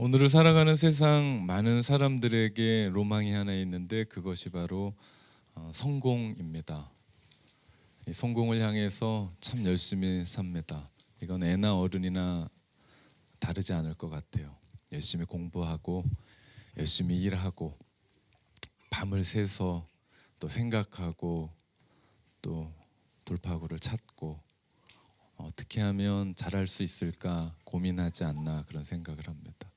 오늘을 살아가는 세상 많은 사람들에게 로망이 하나 있는데 그것이 바로 성공입니다. 이 성공을 향해서 참 열심히 삽니다. 이건 애나 어른이나 다르지 않을 것 같아요. 열심히 공부하고 열심히 일하고 밤을 새서 또 생각하고 또 돌파구를 찾고 어떻게 하면 잘할 수 있을까 고민하지 않나 그런 생각을 합니다.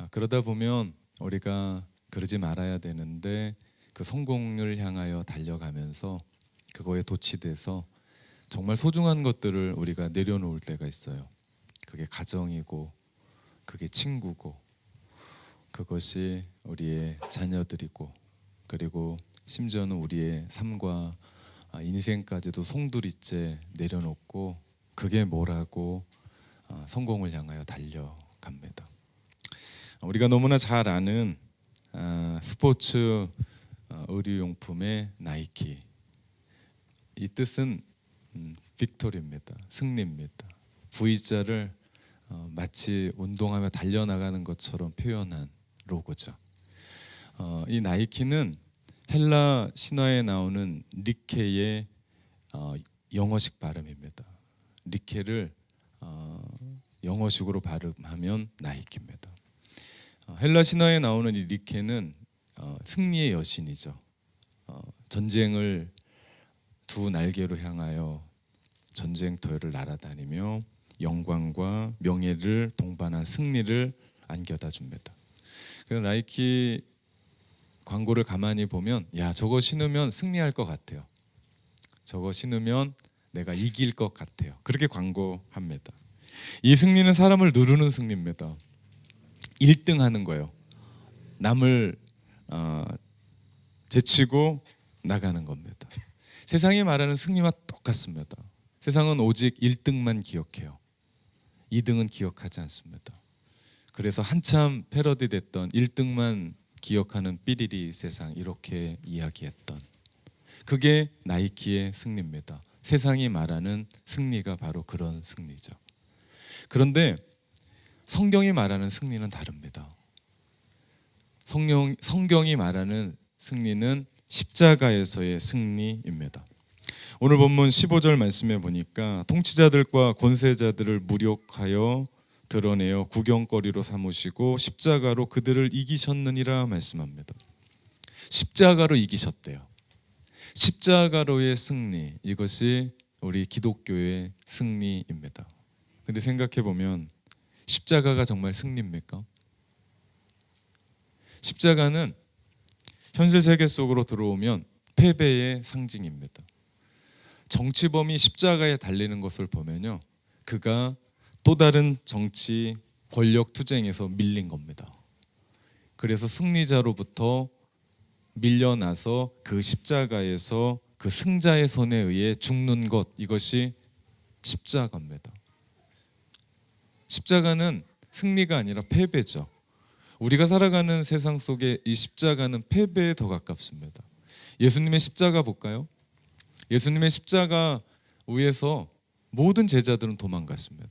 그러다 보면 우리가 그러지 말아야 되는데 그 성공을 향하여 달려가면서 그거에 도취돼서 정말 소중한 것들을 우리가 내려놓을 때가 있어요. 그게 가정이고 그게 친구고 그것이 우리의 자녀들이고 그리고 심지어는 우리의 삶과 인생까지도 송두리째 내려놓고 그게 뭐라고 성공을 향하여 달려갑니다. 우리가 너무나 잘 아는 스포츠 의류용품의 나이키. 이 뜻은 빅토리입니다. 승리입니다. V자를 마치 운동하며 달려나가는 것처럼 표현한 로고죠. 이 나이키는 헬라 신화에 나오는 리케의 영어식 발음입니다. 리케를 영어식으로 발음하면 나이키입니다. 헬라 신화에 나오는 이 리케는 승리의 여신이죠. 전쟁을 두 날개로 향하여 전쟁터를 날아다니며 영광과 명예를 동반한 승리를 안겨다 줍니다. 그래서 나이키 광고를 가만히 보면 야 저거 신으면 승리할 것 같아요. 저거 신으면 내가 이길 것 같아요. 그렇게 광고합니다. 이 승리는 사람을 누르는 승리입니다. 1등 하는 거예요. 남을 제치고 나가는 겁니다. 세상이 말하는 승리와 똑같습니다. 세상은 오직 1등만 기억해요. 2등은 기억하지 않습니다. 그래서 한참 패러디 됐던 1등만 기억하는 삐리리 세상 이렇게 이야기했던 그게 나이키의 승리입니다. 세상이 말하는 승리가 바로 그런 승리죠. 그런데 성경이 말하는 승리는 다릅니다. 성경이 말하는 승리는 십자가에서의 승리입니다. 오늘 본문 15절 말씀에 보니까 통치자들과 권세자들을 무력하여 드러내어 구경거리로 삼으시고 십자가로 그들을 이기셨느니라 말씀합니다. 십자가로 이기셨대요. 십자가로의 승리, 이것이 우리 기독교의 승리입니다. 근데 생각해 보면 십자가가 정말 승리입니까? 십자가는 현실 세계 속으로 들어오면 패배의 상징입니다. 정치범이 십자가에 달리는 것을 보면요, 그가 또 다른 정치 권력 투쟁에서 밀린 겁니다. 그래서 승리자로부터 밀려나서 그 십자가에서 그 승자의 손에 의해 죽는 것, 이것이 십자가입니다. 십자가는 승리가 아니라 패배죠. 우리가 살아가는 세상 속에 이 십자가는 패배에 더 가깝습니다. 예수님의 십자가 볼까요? 예수님의 십자가 위에서 모든 제자들은 도망갔습니다.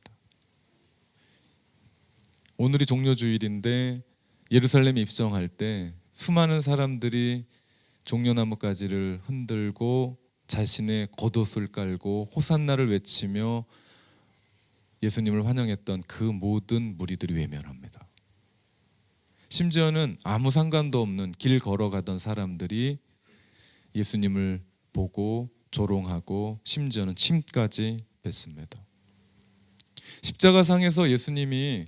오늘이 종려주일인데 예루살렘에 입성할 때 수많은 사람들이 종려나무 가지를 흔들고 자신의 겉옷을 깔고 호산나를 외치며 예수님을 환영했던 그 모든 무리들이 외면합니다. 심지어는 아무 상관도 없는 길 걸어가던 사람들이 예수님을 보고 조롱하고 심지어는 침까지 뱉습니다. 십자가상에서 예수님이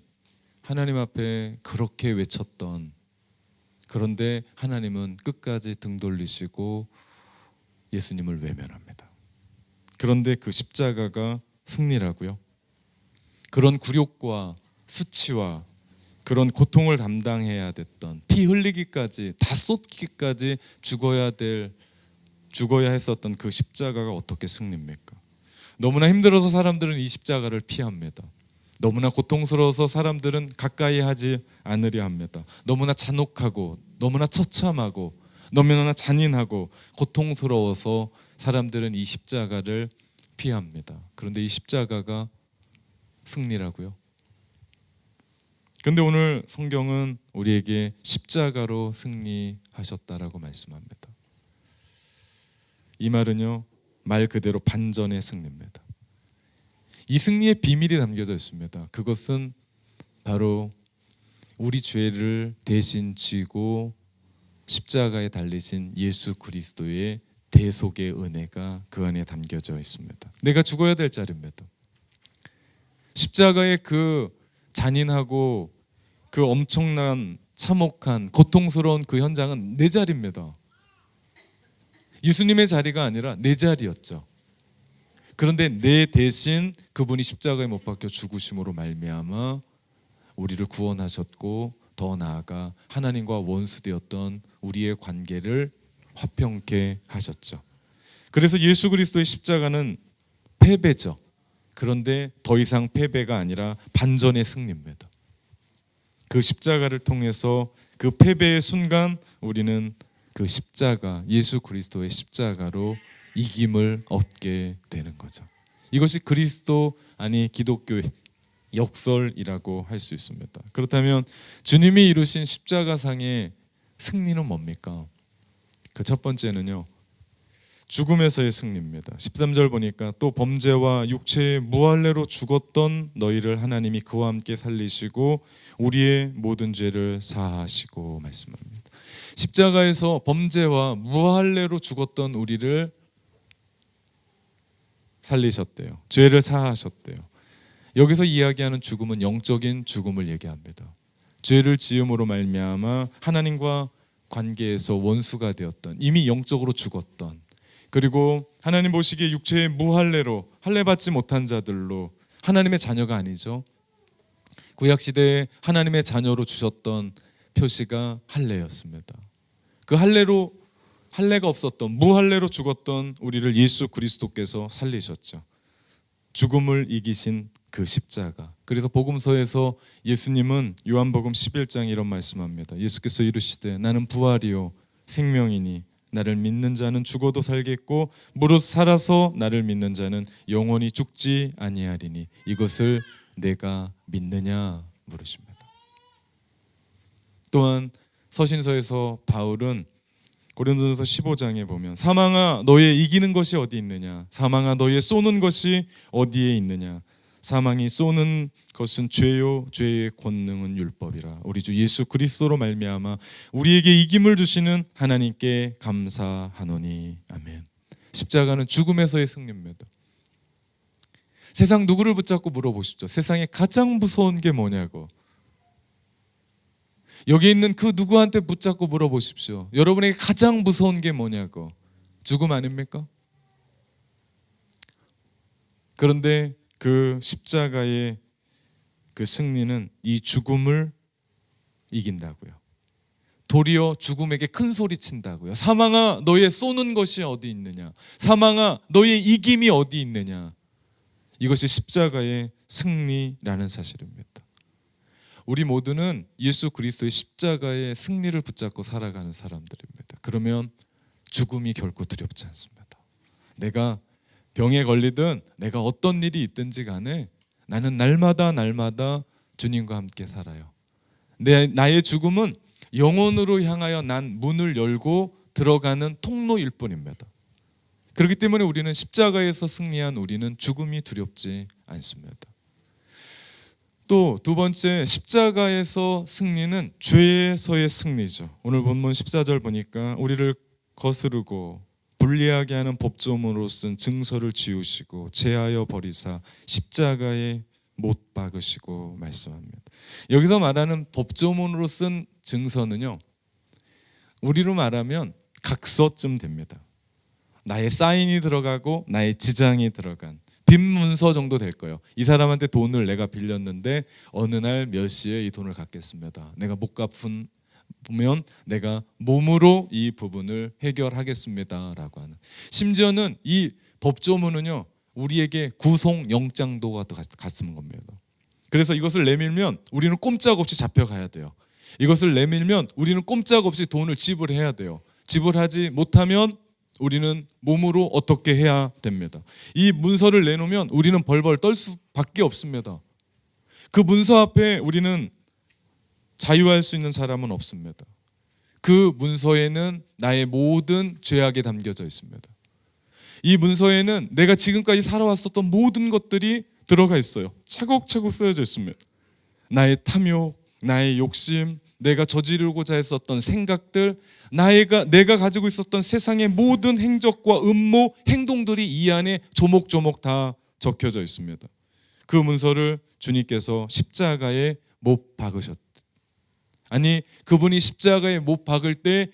하나님 앞에 그렇게 외쳤던, 그런데 하나님은 끝까지 등 돌리시고 예수님을 외면합니다. 그런데 그 십자가가 승리라고요? 그런 굴욕과 수치와 그런 고통을 담당해야 됐던, 피 흘리기까지 다 쏟기까지 죽어야 했었던 그 십자가가 어떻게 승리입니까? 너무나 힘들어서 사람들은 이 십자가를 피합니다. 너무나 고통스러워서 사람들은 가까이 하지 않으려 합니다. 너무나 잔혹하고 너무나 처참하고 너무나 잔인하고 고통스러워서 사람들은 이 십자가를 피합니다. 그런데 이 십자가가 승리라고요? 근데 오늘 성경은 우리에게 십자가로 승리하셨다라고 말씀합니다. 이 말은요, 말 그대로 반전의 승리입니다. 이 승리의 비밀이 담겨져 있습니다. 그것은 바로 우리 죄를 대신 지고 십자가에 달리신 예수 그리스도의 대속의 은혜가 그 안에 담겨져 있습니다. 내가 죽어야 될 자리입니다. 십자가의 그 잔인하고 그 엄청난 참혹한 고통스러운 그 현장은 내 자리입니다. 예수님의 자리가 아니라 내 자리였죠. 그런데 내 대신 그분이 십자가에 못 박혀 죽으심으로 말미암아 우리를 구원하셨고, 더 나아가 하나님과 원수되었던 우리의 관계를 화평케 하셨죠. 그래서 예수 그리스도의 십자가는 패배죠. 그런데 더 이상 패배가 아니라 반전의 승리입니다. 그 십자가를 통해서 그 패배의 순간 우리는 그 십자가, 예수 그리스도의 십자가로 이김을 얻게 되는 거죠. 이것이 그리스도 아니 기독교의 역설이라고 할 수 있습니다. 그렇다면 주님이 이루신 십자가상의 승리는 뭡니까? 그 첫 번째는요, 죽음에서의 승리입니다. 13절 보니까 또 범죄와 육체의 무할례로 죽었던 너희를 하나님이 그와 함께 살리시고 우리의 모든 죄를 사하시고 말씀합니다. 십자가에서 범죄와 무할례로 죽었던 우리를 살리셨대요. 죄를 사하셨대요. 여기서 이야기하는 죽음은 영적인 죽음을 얘기합니다. 죄를 지음으로 말미암아 하나님과 관계에서 원수가 되었던, 이미 영적으로 죽었던, 그리고 하나님 보시기에 육체의 무할례로 할례받지 못한 자들로, 하나님의 자녀가 아니죠. 구약시대에 하나님의 자녀로 주셨던 표시가 할례였습니다. 그 할례가 없었던 무할례로 죽었던 우리를 예수 그리스도께서 살리셨죠. 죽음을 이기신 그 십자가. 그래서 복음서에서 예수님은 요한복음 11장 이런 말씀합니다. 예수께서 이르시되 나는 부활이요 생명이니 나를 믿는 자는 죽어도 살겠고 무릇 살아서 나를 믿는 자는 영원히 죽지 아니하리니 이것을 내가 믿느냐 물으십니다. 또한 서신서에서 바울은 고린도전서 15장에 보면 사망아 너의 이기는 것이 어디 있느냐, 사망아 너의 쏘는 것이 어디에 있느냐, 사망이 쏘는 것은 죄요 죄의 권능은 율법이라. 우리 주 예수 그리스도로 말미암아 우리에게 이김을 주시는 하나님께 감사하노니. 아멘. 십자가는 죽음에서의 승리입니다. 세상 누구를 붙잡고 물어보십시오. 세상에 가장 무서운 게 뭐냐고. 여기 있는 그 누구한테 붙잡고 물어보십시오. 여러분에게 가장 무서운 게 뭐냐고. 죽음 아닙니까? 그런데 그 십자가의 그 승리는 이 죽음을 이긴다고요. 도리어 죽음에게 큰 소리 친다고요. 사망아 너의 쏘는 것이 어디 있느냐, 사망아 너의 이김이 어디 있느냐. 이것이 십자가의 승리라는 사실입니다. 우리 모두는 예수 그리스도의 십자가의 승리를 붙잡고 살아가는 사람들입니다. 그러면 죽음이 결코 두렵지 않습니다. 내가 병에 걸리든 내가 어떤 일이 있든지 간에 나는 날마다 주님과 함께 살아요. 나의 죽음은 영혼으로 향하여 난 문을 열고 들어가는 통로일 뿐입니다. 그렇기 때문에 우리는 십자가에서 승리한 우리는 죽음이 두렵지 않습니다. 또 두 번째, 십자가에서 승리는 죄에서의 승리죠. 오늘 본문 14절 보니까 우리를 거스르고 불리하게 하는 법조문으로 쓴 증서를 지우시고 제하여 버리사 십자가에 못 박으시고 말씀합니다. 여기서 말하는 법조문으로 쓴 증서는요, 우리로 말하면 각서쯤 됩니다. 나의 사인이 들어가고 나의 지장이 들어간 빈 문서 정도 될 거예요. 이 사람한테 돈을 내가 빌렸는데 어느 날 몇 시에 이 돈을 갚겠습니다. 내가 못 갚으면 내가 몸으로 이 부분을 해결하겠습니다라고 하는. 심지어는 이 법조문은요, 우리에게 구속영장도가 같은 겁니다. 그래서 이것을 내밀면 우리는 꼼짝없이 잡혀가야 돼요. 이것을 내밀면 우리는 꼼짝없이 돈을 지불해야 돼요. 지불하지 못하면 우리는 몸으로 어떻게 해야 됩니다. 이 문서를 내놓으면 우리는 벌벌 떨 수밖에 없습니다. 그 문서 앞에 우리는 자유할 수 있는 사람은 없습니다. 그 문서에는 나의 모든 죄악이 담겨져 있습니다. 이 문서에는 내가 지금까지 살아왔었던 모든 것들이 들어가 있어요. 차곡차곡 쓰여져 있습니다. 나의 탐욕, 나의 욕심, 내가 저지르고자 했었던 생각들, 내가 가지고 있었던 세상의 모든 행적과 음모, 행동들이 이 안에 조목조목 다 적혀져 있습니다. 그 문서를 주님께서 십자가에 못 박으셨다. 아니, 그분이 십자가에 못 박을 때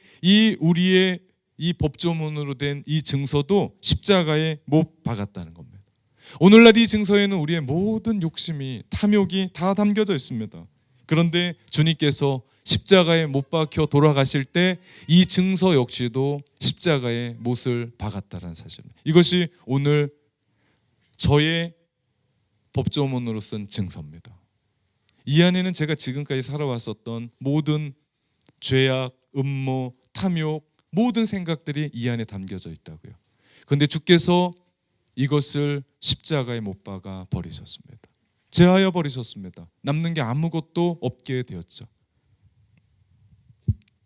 우리의 이 법조문으로 된 이 증서도 십자가에 못 박았다는 겁니다. 오늘날 이 증서에는 우리의 모든 욕심이, 탐욕이 다 담겨져 있습니다. 그런데 주님께서 십자가에 못 박혀 돌아가실 때 이 증서 역시도 십자가에 못을 박았다는 사실입니다. 이것이 오늘 저의 법조문으로 쓴 증서입니다. 이 안에는 제가 지금까지 살아왔었던 모든 죄악, 음모, 탐욕, 모든 생각들이 이 안에 담겨져 있다고요. 그런데 주께서 이것을 십자가에 못 박아 버리셨습니다. 제하여 버리셨습니다. 남는 게 아무것도 없게 되었죠.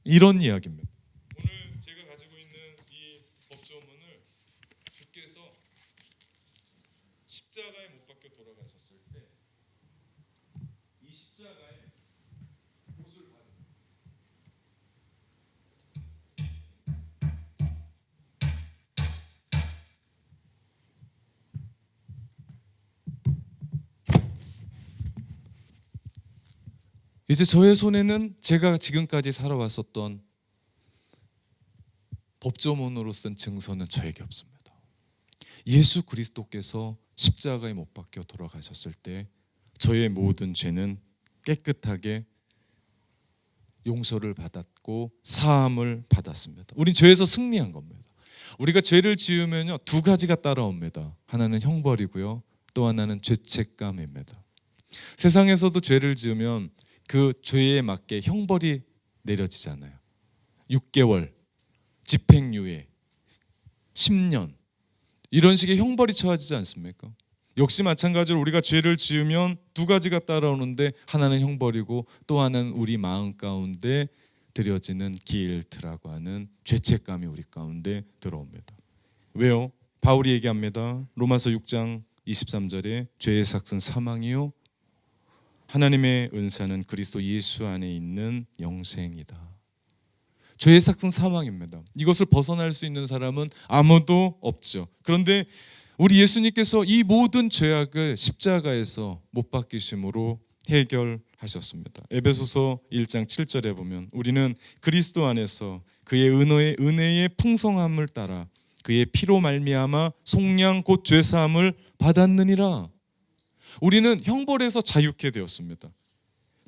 이런 이야기입니다. 오늘 제가 가지고 있는 이 법조문을 주께서 십자가에 못 박혀 돌아가셨을 때 이 십자가에 못을 박은 이제 저의 손에는 제가 지금까지 살아왔었던 법조문으로 쓴 증서는 저에게 없습니다. 예수 그리스도께서 십자가에 못 박혀 돌아가셨을 때 저의 모든 죄는 깨끗하게 용서를 받았고 사함을 받았습니다. 우린 죄에서 승리한 겁니다. 우리가 죄를 지으면요, 두 가지가 따라옵니다. 하나는 형벌이고요, 또 하나는 죄책감입니다. 세상에서도 죄를 지으면 그 죄에 맞게 형벌이 내려지잖아요. 6개월, 집행유예, 10년 이런 식의 형벌이 처해지지 않습니까? 역시 마찬가지로 우리가 죄를 지으면 두 가지가 따라오는데 하나는 형벌이고 또 하나는 우리 마음 가운데 들여지는 길트라고 하는 죄책감이 우리 가운데 들어옵니다. 왜요? 바울이 얘기합니다. 로마서 6장 23절에 죄의 삭은 사망이요 하나님의 은사는 그리스도 예수 안에 있는 영생이다. 죄의 삭은 사망입니다. 이것을 벗어날 수 있는 사람은 아무도 없죠. 그런데 우리 예수님께서 이 모든 죄악을 십자가에서 못 박히심으로 해결하셨습니다. 에베소서 1장 7절에 보면 우리는 그리스도 안에서 그의 은혜의 풍성함을 따라 그의 피로 말미암아 속량 곧 죄사함을 받았느니라. 우리는 형벌에서 자유케 되었습니다.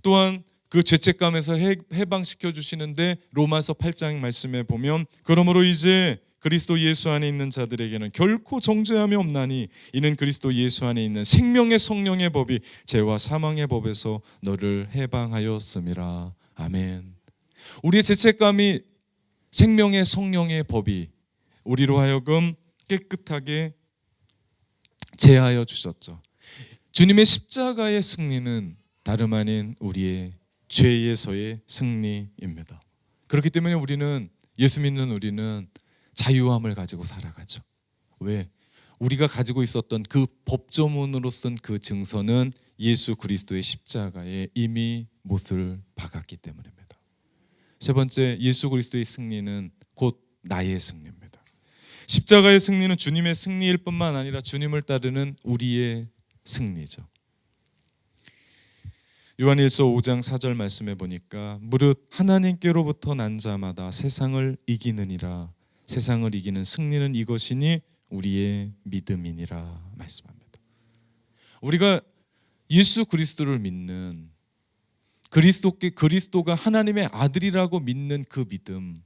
또한 그 죄책감에서 해방시켜 주시는데 로마서 8장 말씀에 보면 그러므로 이제 그리스도 예수 안에 있는 자들에게는 결코 정죄함이 없나니 이는 그리스도 예수 안에 있는 생명의 성령의 법이 죄와 사망의 법에서 너를 해방하였음이라. 아멘. 우리의 죄책감이 생명의 성령의 법이 우리로 하여금 깨끗하게 제하여 주셨죠. 주님의 십자가의 승리는 다름 아닌 우리의 죄에서의 승리입니다. 그렇기 때문에 우리는, 예수 믿는 우리는 자유함을 가지고 살아가죠. 왜? 우리가 가지고 있었던 그 법조문으로 쓴 그 증서는 예수 그리스도의 십자가에 이미 못을 박았기 때문입니다. 세 번째, 예수 그리스도의 승리는 곧 나의 승리입니다. 십자가의 승리는 주님의 승리일 뿐만 아니라 주님을 따르는 우리의 승리죠. 요한일서 5장 4절 말씀해 보니까 무릇 하나님께로부터 난 자마다 세상을 이기느니라. 세상을 이기는 승리는 이것이니 우리의 믿음이니라 말씀합니다. 우리가 예수 그리스도를 믿는, 그리스도가 하나님의 아들이라고 믿는 그 믿음,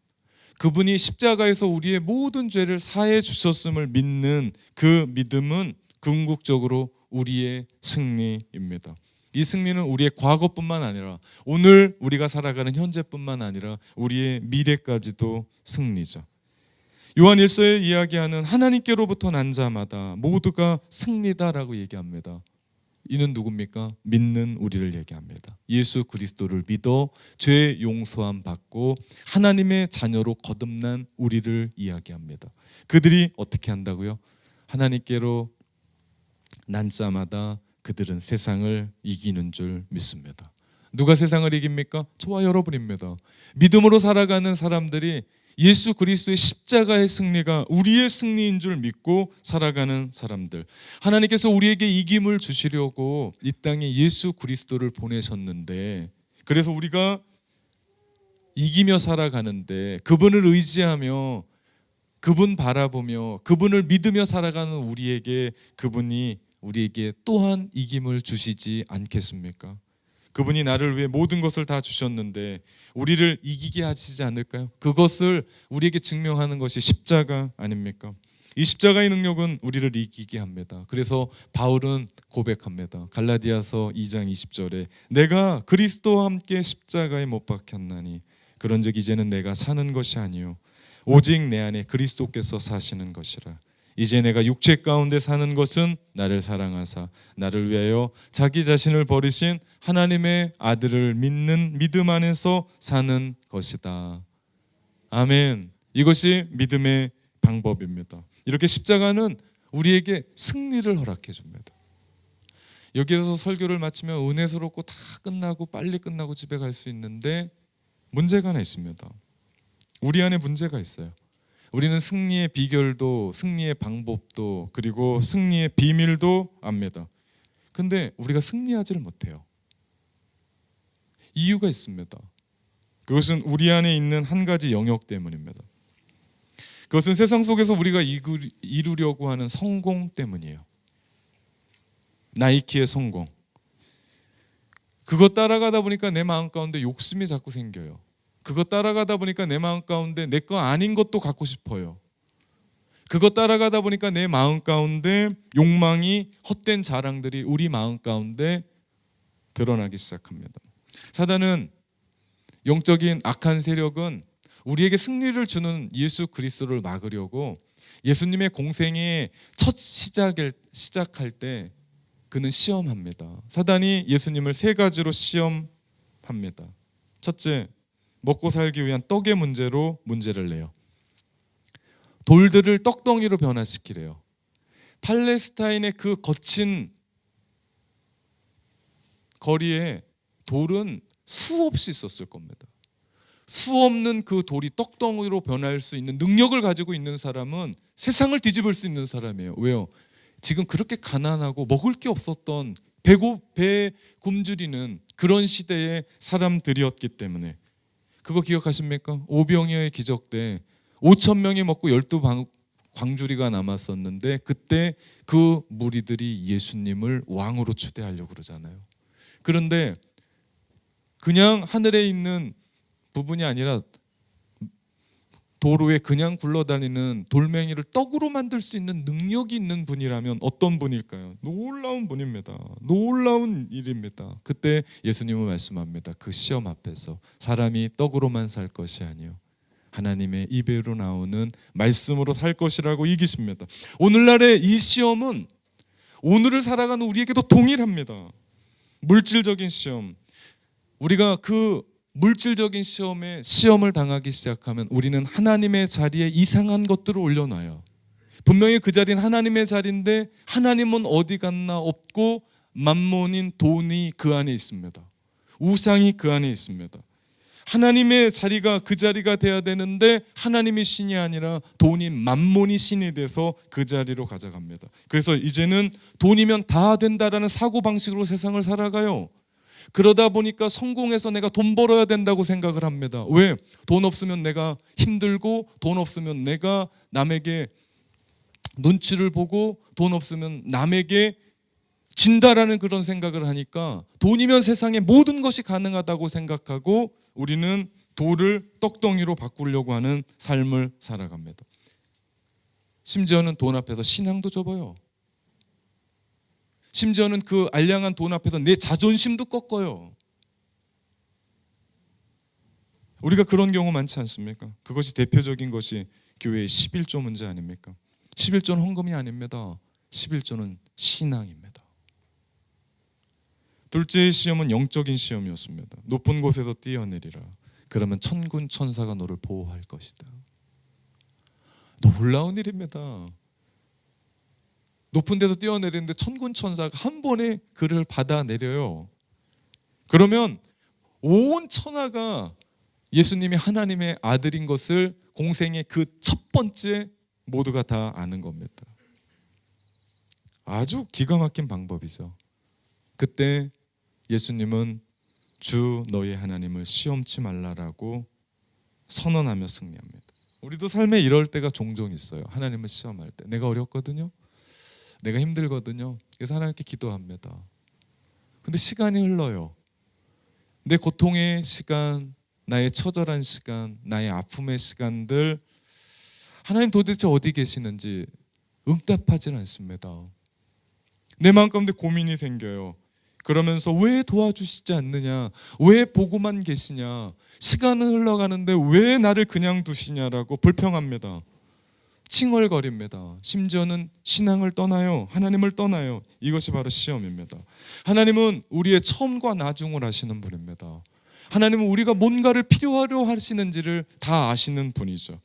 그분이 십자가에서 우리의 모든 죄를 사해 주셨음을 믿는 그 믿음은 궁극적으로 우리의 승리입니다. 이 승리는 우리의 과거뿐만 아니라 오늘 우리가 살아가는 현재뿐만 아니라 우리의 미래까지도 승리죠. 요한일서에 이야기하는 하나님께로부터 난 자마다 모두가 승리다라고 얘기합니다. 이는 누굽니까? 믿는 우리를 얘기합니다. 예수 그리스도를 믿어 죄 용서함 받고 하나님의 자녀로 거듭난 우리를 이야기합니다. 그들이 어떻게 한다고요? 하나님께로 난자마다 그들은 세상을 이기는 줄 믿습니다. 누가 세상을 이깁니까? 저와 여러분입니다. 믿음으로 살아가는 사람들이 예수 그리스도의 십자가의 승리가 우리의 승리인 줄 믿고 살아가는 사람들. 하나님께서 우리에게 이김을 주시려고 이 땅에 예수 그리스도를 보내셨는데, 그래서 우리가 이기며 살아가는데 그분을 의지하며 그분 바라보며 그분을 믿으며 살아가는 우리에게 그분이 우리에게 또한 이김을 주시지 않겠습니까? 그분이 나를 위해 모든 것을 다 주셨는데 우리를 이기게 하시지 않을까요? 그것을 우리에게 증명하는 것이 십자가 아닙니까? 이 십자가의 능력은 우리를 이기게 합니다. 그래서 바울은 고백합니다. 갈라디아서 2장 20절에 내가 그리스도와 함께 십자가에 못 박혔나니 그런즉 이제는 내가 사는 것이 아니요 오직 내 안에 그리스도께서 사시는 것이라. 이제 내가 육체 가운데 사는 것은 나를 사랑하사 나를 위하여 자기 자신을 버리신 하나님의 아들을 믿는 믿음 안에서 사는 것이다. 아멘. 이것이 믿음의 방법입니다. 이렇게 십자가는 우리에게 승리를 허락해 줍니다. 여기에서 설교를 마치면 은혜스럽고 다 끝나고 빨리 끝나고 집에 갈 수 있는데 문제가 하나 있습니다. 우리 안에 문제가 있어요. 우리는 승리의 비결도 승리의 방법도 그리고 승리의 비밀도 압니다. 근데 우리가 승리하지를 못해요. 이유가 있습니다. 그것은 우리 안에 있는 한 가지 영역 때문입니다. 그것은 세상 속에서 우리가 이루려고 하는 성공 때문이에요. 나이키의 성공. 그거 따라가다 보니까 내 마음 가운데 욕심이 자꾸 생겨요. 그거 따라가다 보니까 내 마음 가운데 내 거 아닌 것도 갖고 싶어요. 그거 따라가다 보니까 내 마음 가운데 욕망이 헛된 자랑들이 우리 마음 가운데 드러나기 시작합니다. 사단은 영적인 악한 세력은 우리에게 승리를 주는 예수 그리스도를 막으려고 예수님의 공생의 첫 시작할 때 그는 시험합니다. 사단이 예수님을 세 가지로 시험합니다. 첫째, 먹고 살기 위한 떡의 문제를 내요. 돌들을 떡덩이로 변화시키래요. 팔레스타인의 그 거친 거리에 돌은 수없이 있었을 겁니다. 수없는 그 돌이 떡덩이로 변할 수 있는 능력을 가지고 있는 사람은 세상을 뒤집을 수 있는 사람이에요. 왜요? 지금 그렇게 가난하고 먹을 게 없었던 배 굶주리는 그런 시대의 사람들이었기 때문에. 그거 기억하십니까? 오병이어의 기적 때 5천 명이 먹고 12광주리가 남았었는데 그때 그 무리들이 예수님을 왕으로 추대하려고 그러잖아요. 그런데 그냥 하늘에 있는 부분이 아니라 도로에 그냥 굴러다니는 돌멩이를 떡으로 만들 수 있는 능력이 있는 분이라면 어떤 분일까요? 놀라운 분입니다. 놀라운 일입니다. 그때 예수님은 말씀합니다. 그 시험 앞에서 사람이 떡으로만 살 것이 아니요 하나님의 입에로 나오는 말씀으로 살 것이라고 이기십니다. 오늘날의 이 시험은 오늘을 살아가는 우리에게도 동일합니다. 물질적인 시험. 우리가 그 물질적인 시험을 당하기 시작하면 우리는 하나님의 자리에 이상한 것들을 올려놔요. 분명히 그 자리는 하나님의 자리인데 하나님은 어디 갔나 없고 만몬인 돈이 그 안에 있습니다. 우상이 그 안에 있습니다. 하나님의 자리가 그 자리가 돼야 되는데 하나님이 신이 아니라 돈이 만몬이 신이 돼서 그 자리로 가져갑니다. 그래서 이제는 돈이면 다 된다라는 사고방식으로 세상을 살아가요. 그러다 보니까 성공해서 내가 돈 벌어야 된다고 생각을 합니다. 왜? 돈 없으면 내가 힘들고 돈 없으면 내가 남에게 눈치를 보고 돈 없으면 남에게 진다라는 그런 생각을 하니까 돈이면 세상의 모든 것이 가능하다고 생각하고 우리는 돌을 떡덩이로 바꾸려고 하는 삶을 살아갑니다. 심지어는 돈 앞에서 신앙도 접어요. 심지어는 그 알량한 돈 앞에서 내 자존심도 꺾어요. 우리가 그런 경우 많지 않습니까? 그것이 대표적인 것이 교회의 11조 문제 아닙니까? 11조는 헌금이 아닙니다. 11조는 신앙입니다. 둘째의 시험은 영적인 시험이었습니다. 높은 곳에서 뛰어내리라. 그러면 천군 천사가 너를 보호할 것이다. 놀라운 일입니다. 높은 데서 뛰어내리는데 천군 천사가 한 번에 그를 받아내려요. 그러면 온 천하가 예수님이 하나님의 아들인 것을 공생의 그 첫 번째 모두가 다 아는 겁니다. 아주 기가 막힌 방법이죠. 그때 예수님은 주 너희 하나님을 시험치 말라라고 선언하며 승리합니다. 우리도 삶에 이럴 때가 종종 있어요. 하나님을 시험할 때 내가 어렵거든요. 내가 힘들거든요. 그래서 하나님께 기도합니다. 근데 시간이 흘러요. 내 고통의 시간, 나의 처절한 시간, 나의 아픔의 시간들, 하나님 도대체 어디 계시는지 응답하지는 않습니다. 내 마음 가운데 고민이 생겨요. 그러면서 왜 도와주시지 않느냐, 왜 보고만 계시냐, 시간은 흘러가는데 왜 나를 그냥 두시냐라고 불평합니다. 칭얼거립니다. 심지어는 신앙을 떠나요. 하나님을 떠나요. 이것이 바로 시험입니다. 하나님은 우리의 처음과 나중을 아시는 분입니다. 하나님은 우리가 뭔가를 필요하려 하시는지를 다 아시는 분이죠.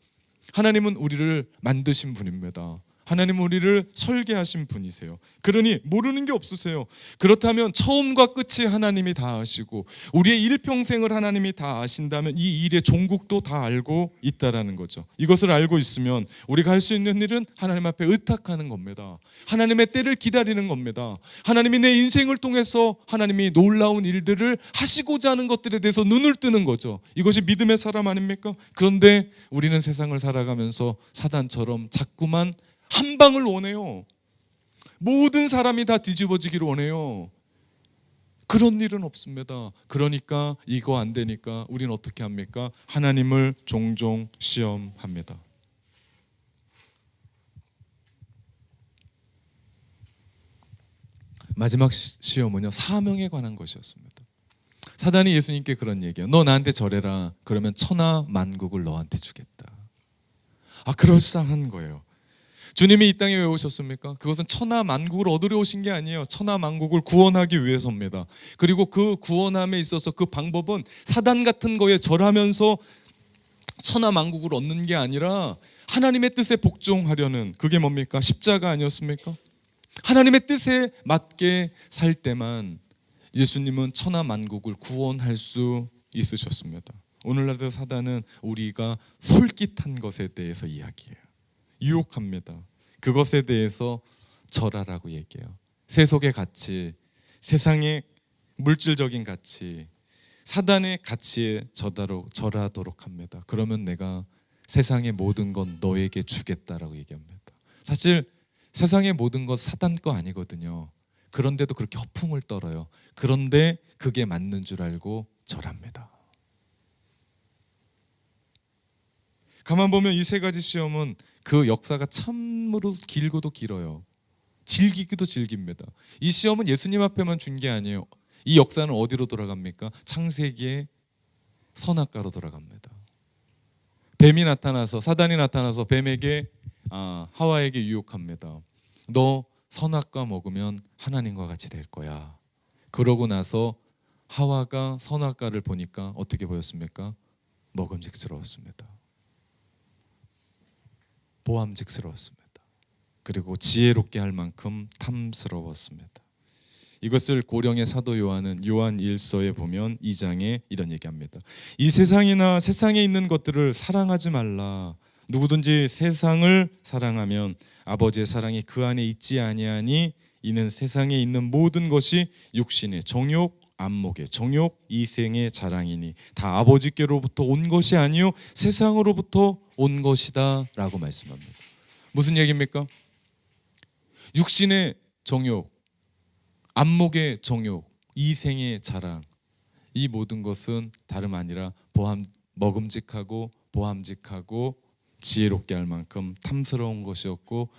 하나님은 우리를 만드신 분입니다. 하나님은 우리를 설계하신 분이세요. 그러니 모르는 게 없으세요. 그렇다면 처음과 끝이 하나님이 다 아시고 우리의 일평생을 하나님이 다 아신다면 이 일의 종국도 다 알고 있다라는 거죠. 이것을 알고 있으면 우리가 할 수 있는 일은 하나님 앞에 의탁하는 겁니다. 하나님의 때를 기다리는 겁니다. 하나님이 내 인생을 통해서 하나님이 놀라운 일들을 하시고자 하는 것들에 대해서 눈을 뜨는 거죠. 이것이 믿음의 사람 아닙니까? 그런데 우리는 세상을 살아가면서 사단처럼 자꾸만 한 방을 원해요. 모든 사람이 다 뒤집어지기를 원해요. 그런 일은 없습니다. 그러니까 이거 안 되니까 우리는 어떻게 합니까? 하나님을 종종 시험합니다. 마지막 시험은요, 사명에 관한 것이었습니다. 사단이 예수님께 그런 얘기예요. 너 나한테 절해라. 그러면 천하 만국을 너한테 주겠다. 그럴싸한 거예요. 주님이 이 땅에 왜 오셨습니까? 그것은 천하 만국을 얻으려 오신 게 아니에요. 천하 만국을 구원하기 위해서입니다. 그리고 그 구원함에 있어서 그 방법은 사단 같은 거에 절하면서 천하 만국을 얻는 게 아니라 하나님의 뜻에 복종하려는, 그게 뭡니까? 십자가 아니었습니까? 하나님의 뜻에 맞게 살 때만 예수님은 천하 만국을 구원할 수 있으셨습니다. 오늘날의 사단은 우리가 솔깃한 것에 대해서 이야기해요. 유혹합니다. 그것에 대해서 절하라고 얘기해요. 세속의 가치, 세상의 물질적인 가치, 사단의 가치에 절하도록 합니다. 그러면 내가 세상의 모든 건 너에게 주겠다라고 얘기합니다. 사실 세상의 모든 것 사단 거 아니거든요. 그런데도 그렇게 허풍을 떨어요. 그런데 그게 맞는 줄 알고 절합니다. 가만 보면 이 세 가지 시험은 그 역사가 참으로 길고도 길어요. 질기기도 질깁니다. 이 시험은 예수님 앞에만 준 게 아니에요. 이 역사는 어디로 돌아갑니까? 창세기의 선악과로 돌아갑니다. 뱀이 나타나서, 사단이 나타나서 뱀에게 하와에게 유혹합니다. 너 선악과 먹으면 하나님과 같이 될 거야. 그러고 나서 하와가 선악과를 보니까 어떻게 보였습니까? 먹음직스러웠습니다. 보암직스러웠습니다. 그리고 지혜롭게 할 만큼 탐스러웠습니다. 이것을 고령의 사도 요한은 요한 1서에 보면 2장에 이런 얘기합니다. 이 세상이나 세상에 있는 것들을 사랑하지 말라. 누구든지 세상을 사랑하면 아버지의 사랑이 그 안에 있지 아니하니 이는 세상에 있는 모든 것이 육신의 정욕, 안목의 정욕, 이생의 자랑이니 다 아버지께로부터 온 것이 아니요 세상으로부터 온 것이다 라고 말씀합니다. 무슨 얘기입니까? 육신의 정욕, 안목의 정욕, 이생의 자랑, 이 모든 것은 다름 아니라 먹음직하고 보암직하고 지혜롭게 할 만큼 탐스러운 것이었고,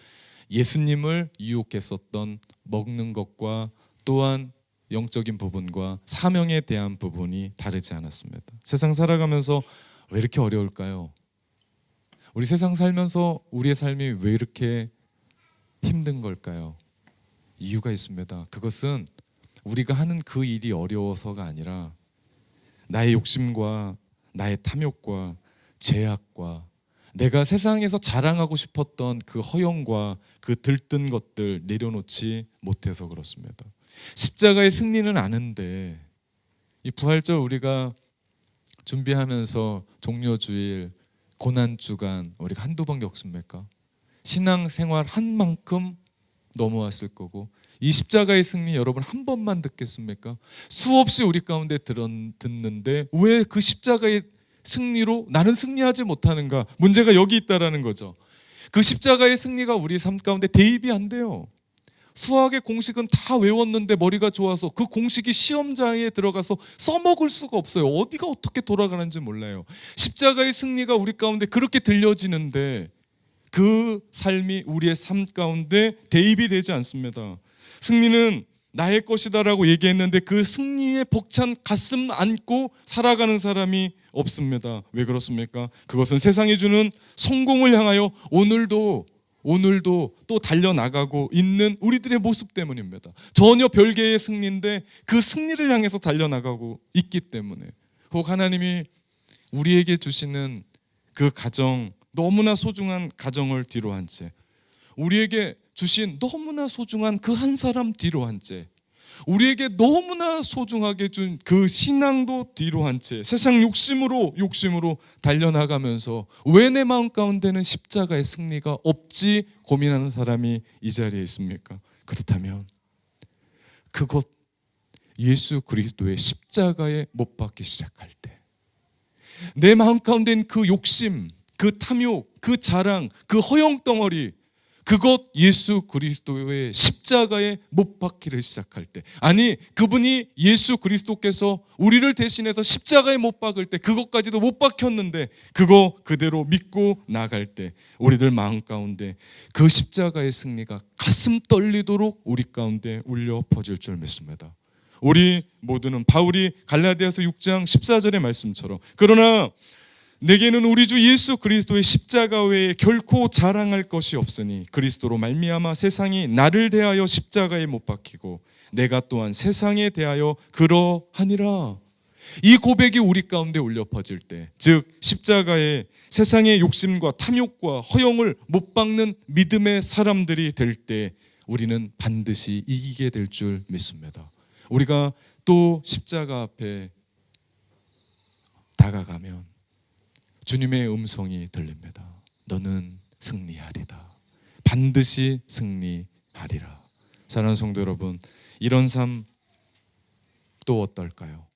예수님을 유혹했었던 먹는 것과 또한 영적인 부분과 사명에 대한 부분이 다르지 않았습니다. 세상 살아가면서 왜 이렇게 어려울까요? 우리 세상 살면서 우리의 삶이 왜 이렇게 힘든 걸까요? 이유가 있습니다. 그것은 우리가 하는 그 일이 어려워서가 아니라 나의 욕심과 나의 탐욕과 죄악과 내가 세상에서 자랑하고 싶었던 그 허영과 그 들뜬 것들 내려놓지 못해서 그렇습니다. 십자가의 승리는 아는데 이 부활절 우리가 준비하면서 종료주일, 고난주간 우리가 한두 번 겪습니까? 신앙생활 한 만큼 넘어왔을 거고 이 십자가의 승리 여러분 한 번만 듣겠습니까? 수없이 우리 가운데 듣는데 왜 그 십자가의 승리로 나는 승리하지 못하는가? 문제가 여기 있다라는 거죠. 그 십자가의 승리가 우리 삶 가운데 대입이 안 돼요. 수학의 공식은 다 외웠는데 머리가 좋아서 그 공식이 시험장에 들어가서 써먹을 수가 없어요. 어디가 어떻게 돌아가는지 몰라요. 십자가의 승리가 우리 가운데 그렇게 들려지는데 그 삶이 우리의 삶 가운데 대입이 되지 않습니다. 승리는 나의 것이다라고 얘기했는데 그 승리에 벅찬 가슴 안고 살아가는 사람이 없습니다. 왜 그렇습니까? 그것은 세상이 주는 성공을 향하여 오늘도 또 달려나가고 있는 우리들의 모습 때문입니다. 전혀 별개의 승리인데 그 승리를 향해서 달려나가고 있기 때문에 혹 하나님이 우리에게 주시는 그 가정, 너무나 소중한 가정을 뒤로 한 채, 우리에게 주신 너무나 소중한 그 한 사람 뒤로 한 채, 우리에게 너무나 소중하게 준 그 신앙도 뒤로 한 채 세상 욕심으로 달려나가면서 왜 내 마음 가운데는 십자가의 승리가 없지 고민하는 사람이 이 자리에 있습니까? 그렇다면 그것 예수 그리스도의 십자가에 못 박기 시작할 때 내 마음 가운데는 그 욕심, 그 탐욕, 그 자랑, 그 허영덩어리 그것 예수 그리스도의 십자가에 못 박기를 시작할 때, 아니 그분이 예수 그리스도께서 우리를 대신해서 십자가에 못 박을 때 그것까지도 못 박혔는데 그거 그대로 믿고 나갈 때 우리들 마음 가운데 그 십자가의 승리가 가슴 떨리도록 우리 가운데 울려 퍼질 줄 믿습니다. 우리 모두는 바울이 갈라디아서 6장 14절의 말씀처럼 그러나 내게는 우리 주 예수 그리스도의 십자가 외에 결코 자랑할 것이 없으니 그리스도로 말미암아 세상이 나를 대하여 십자가에 못 박히고 내가 또한 세상에 대하여 그러하니라. 이 고백이 우리 가운데 울려 퍼질 때, 즉 십자가에 세상의 욕심과 탐욕과 허영을 못 박는 믿음의 사람들이 될 때 우리는 반드시 이기게 될 줄 믿습니다. 우리가 또 십자가 앞에 다가가면 주님의 음성이 들립니다. 너는 승리하리다. 반드시 승리하리라. 사랑하는 성도 여러분, 이런 삶 또 어떨까요?